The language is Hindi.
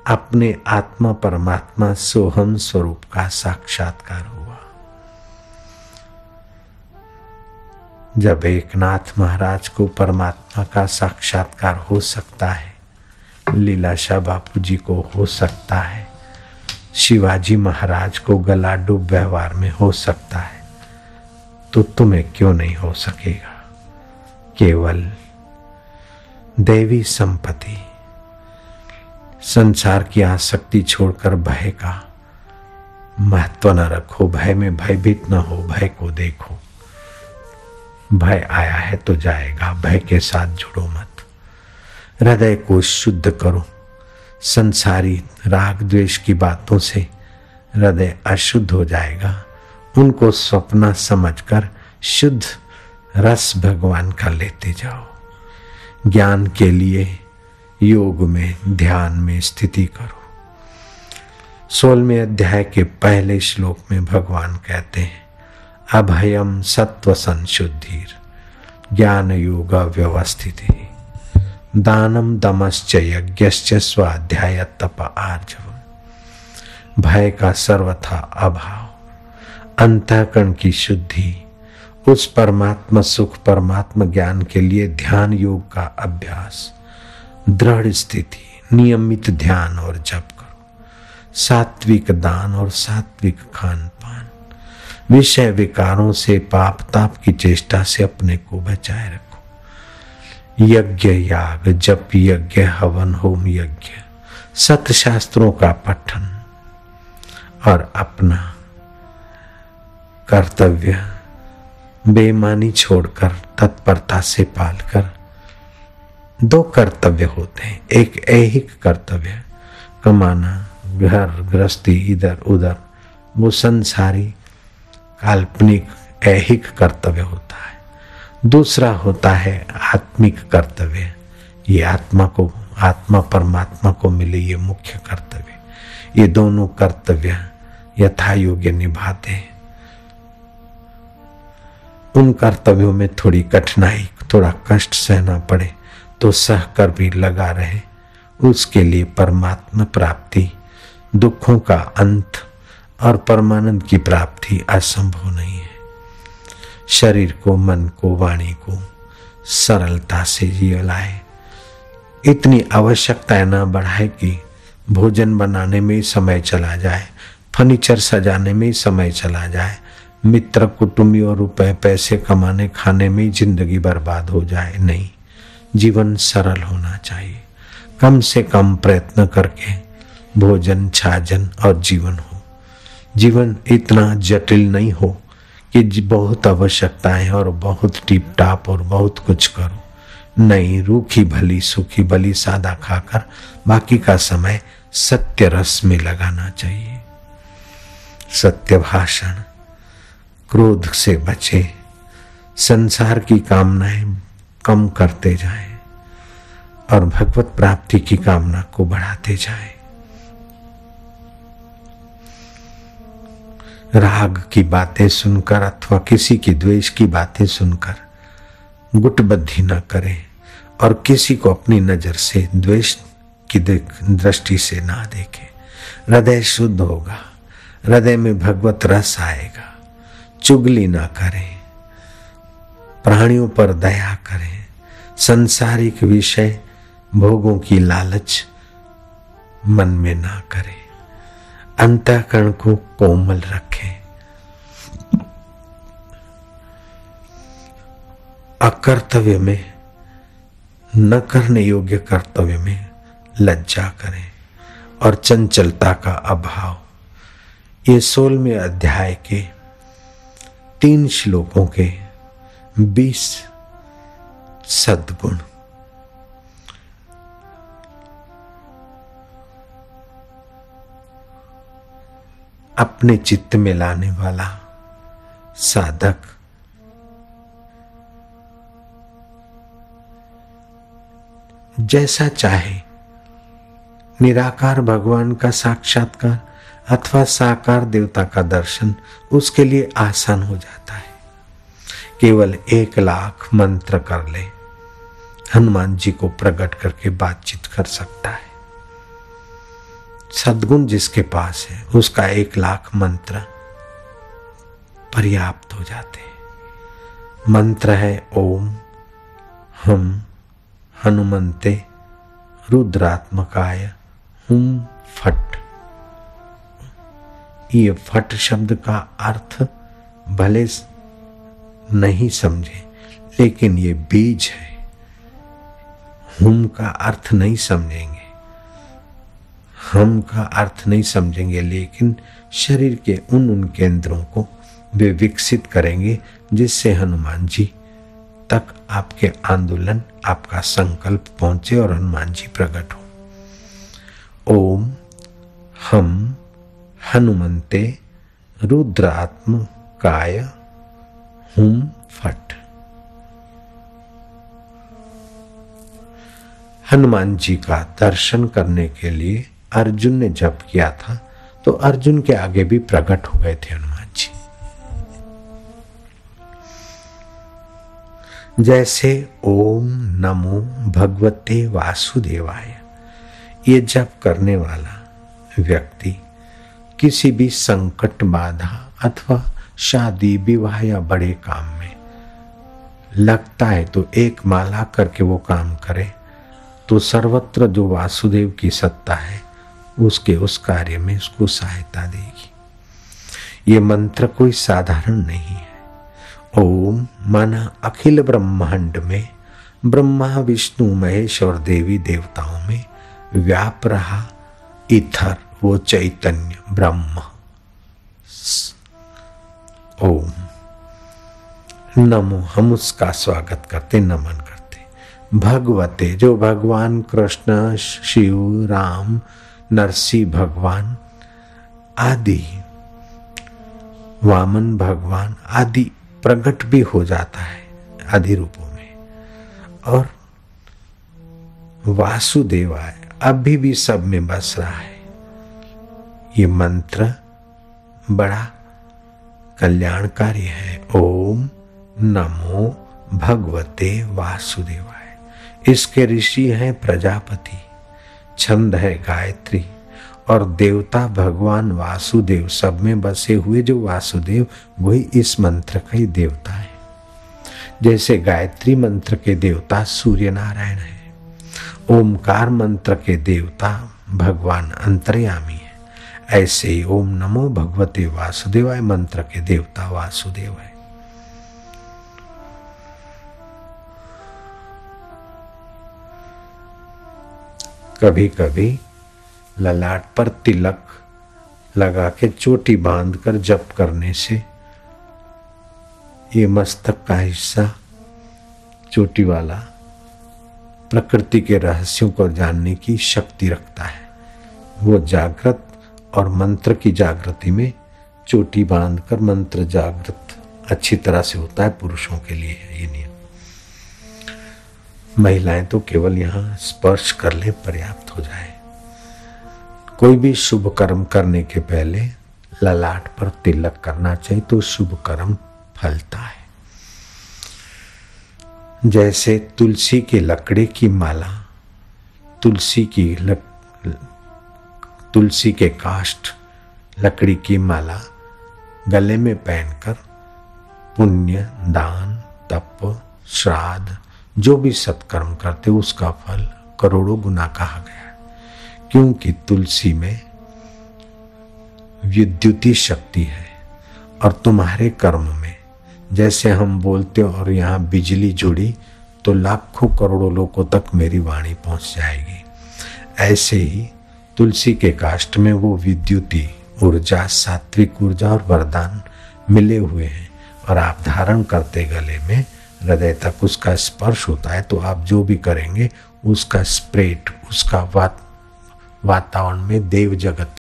अपने आत्मा परमात्मा सोहम स्वरूप का साक्षात्कार हुआ। जब एकनाथ महाराज को परमात्मा का साक्षात्कार हो सकता है, लीलाशाह बापू जी को हो सकता है, शिवाजी महाराज को गला डूब व्यवहार में हो सकता है, तो तुम्हें क्यों नहीं हो सकेगा। केवल दैवी संपत्ति, संसार की आसक्ति छोड़कर भय का महत्व न रखो, भय में भयभीत न हो, भय को देखो। भय आया है तो जाएगा, भय के साथ जुड़ो मत। हृदय को शुद्ध करो। संसारी राग द्वेष की बातों से हृदय अशुद्ध हो जाएगा। उनको स्वप्न समझकर शुद्ध रस भगवान का लेते जाओ। ज्ञान के लिए योग में, ध्यान में स्थिति करो। 16वें अध्याय के पहले श्लोक में भगवान कहते हैं, अभयम सत्व संशुद्धिर ज्ञान योग व्यवस्थिति दानम दमश्च यज्ञश्च स्वाध्याय तप आर्जवम। भय का सर्वथा अभाव, अंतःकरण की शुद्धि, उस परमात्मा सुख परमात्मा ज्ञान के लिए ध्यान योग का अभ्यास, दृढ़ स्थिति, नियमित ध्यान और जप करो। सात्विक दान और सात्विक खान पान, विषय विकारों से पाप ताप की चेष्टा से अपने को बचाए रखो। यज्ञ याग जप यज्ञ हवन होम यज्ञ, सतशास्त्रों का पठन और अपना कर्तव्य बेईमानी छोड़कर तत्परता से पालकर। 2 कर्तव्य होते हैं, एक ऐहिक कर्तव्य कमाना, घर गृहस्थी इधर उधर, वो संसारी काल्पनिक ऐहिक कर्तव्य होता है। दूसरा होता है आत्मिक कर्तव्य, ये आत्मा परमात्मा को मिले ये मुख्य कर्तव्य। ये दोनों कर्तव्य यथा योग्य निभाते हैं। उन कर्तव्यों में थोड़ी कठिनाई, थोड़ा कष्ट सहना पड़े तो सह कर भी लगा रहे, उसके लिए परमात्मा प्राप्ति, दुखों का अंत और परमानंद की प्राप्ति असंभव नहीं है। शरीर को, मन को, वाणी को सरलता से जिए लाए। इतनी आवश्यकता न बढ़ाए कि भोजन बनाने में ही समय चला जाए, फर्नीचर सजाने में ही समय चला जाए, मित्र कुटुंबी और रुपए पैसे कमाने खाने में ही जिंदगी बर्बाद हो जाए। नहीं, जीवन सरल होना चाहिए। कम से कम प्रयत्न करके भोजन, छाजन और जीवन हो। जीवन इतना जटिल नहीं हो कि बहुत आवश्यकताएं और बहुत टिप टाप और बहुत कुछ करो। नहीं, रूखी भली सूखी भली सादा खाकर बाकी का समय सत्य रस में लगाना चाहिए। सत्य भाषण, क्रोध से बचे, संसार की कामनाएं कम करते जाएं और भगवत प्राप्ति की कामना को बढ़ाते जाएं। राग की बातें सुनकर अथवा किसी की द्वेष की बातें सुनकर गुटबद्धी न करें और किसी को अपनी नजर से द्वेष की दृष्टि से ना देखें। हृदय शुद्ध होगा, हृदय में भगवत रस आएगा। चुगली ना करें, प्राणियों पर दया करें, संसारिक विषय भोगों की लालच मन में ना करें, अंतःकरण को कोमल रखें। अकर्तव्य में, न करने योग्य कर्तव्य में लज्जा करें और चंचलता का अभाव। ये 16वें अध्याय के 3 श्लोकों के 20 सद्गुण। अपने चित्त में लाने वाला साधक जैसा चाहे निराकार भगवान का साक्षात्कार अथवा साकार देवता का दर्शन उसके लिए आसान हो जाता है। केवल 1 लाख मंत्र कर ले, हनुमान जी को प्रकट करके बातचीत कर सकता है। सद्गुण जिसके पास है उसका 1,00,000 मंत्र पर्याप्त हो जाते हैं। मंत्र है ओम हम हनुमंते रुद्रात्मकाय हुम फट। ये फट शब्द का अर्थ भले नहीं समझे, लेकिन ये बीज है। हुम का अर्थ नहीं समझेंगे, हम का अर्थ नहीं समझेंगे, लेकिन शरीर के उन केंद्रों को वे विकसित करेंगे जिससे हनुमान जी तक आपके आंदोलन, आपका संकल्प पहुंचे और हनुमान जी प्रकट हो। ओम हम हनुमंते रुद्रात्मकाय हुम फट। हनुमान जी का दर्शन करने के लिए अर्जुन ने जप किया था, तो अर्जुन के आगे भी प्रकट हो गए थे हनुमान जी। जैसे ओम नमो भगवते वासुदेवाय, ये जप करने वाला व्यक्ति किसी भी संकट, बाधा अथवा शादी, विवाह या बड़े काम में लगता है तो एक माला करके वो काम करे तो सर्वत्र जो वासुदेव की सत्ता है उसके उस कार्य में उसको सहायता देगी। ये मंत्र कोई साधारण नहीं है। ओम माना अखिल ब्रह्मांड में ब्रह्मा विष्णु महेश और देवी देवताओं में व्याप रहा ईथर, वो चैतन्य ब्रह्म। ओम नमो, हम उसका स्वागत करते, नमन करते। भगवते, जो भगवान कृष्ण, शिव, राम, नरसिंह भगवान आदि, वामन भगवान आदि प्रकट भी हो जाता है आदि रूपों में, और वासुदेवाय अभी भी सब में बस रहा है। ये मंत्र बड़ा कल्याणकारी है। ओम नमो भगवते वासुदेवाय। इसके ऋषि हैं प्रजापति, छंद है गायत्री, और देवता भगवान वासुदेव सब में बसे हुए जो वासुदेव, वही इस मंत्र का ही देवता है। जैसे गायत्री मंत्र के देवता सूर्य नारायण है, ओमकार मंत्र के देवता भगवान अंतर्यामी है, ऐसे ही ओम नमो भगवते वासुदेवाय मंत्र के देवता वासुदेव है। कभी कभी ललाट पर तिलक लगा के चोटी बांधकर जप करने से ये मस्तक का हिस्सा चोटी वाला प्रकृति के रहस्यों को जानने की शक्ति रखता है। वो जागृत और मंत्र की जागृति में चोटी बांधकर मंत्र जागृत अच्छी तरह से होता है। पुरुषों के लिए है ये नियम। महिलाएं तो केवल यहाँ स्पर्श कर ले, पर्याप्त हो जाए। कोई भी शुभ कर्म करने के पहले ललाट पर तिलक करना चाहिए तो शुभ कर्म फलता है। जैसे तुलसी की लकड़ी की माला, तुलसी के काष्ठ लकड़ी की माला गले में पहनकर पुण्य, दान, तप, श्राद्ध जो भी सत्कर्म करते उसका फल करोड़ों गुना कहा गया है। क्योंकि तुलसी में विद्युती शक्ति है, और तुम्हारे कर्म में जैसे हम बोलते और यहाँ बिजली जुड़ी तो लाखों करोड़ों लोगों तक मेरी वाणी पहुंच जाएगी। ऐसे ही तुलसी के काष्ठ में वो विद्युती ऊर्जा, सात्विक ऊर्जा और वरदान मिले हुए हैं, और आप धारण करते गले में हृदय तक उसका स्पर्श होता है, तो आप जो भी करेंगे उसका स्प्रेड, उसका वातावरण में देव जगत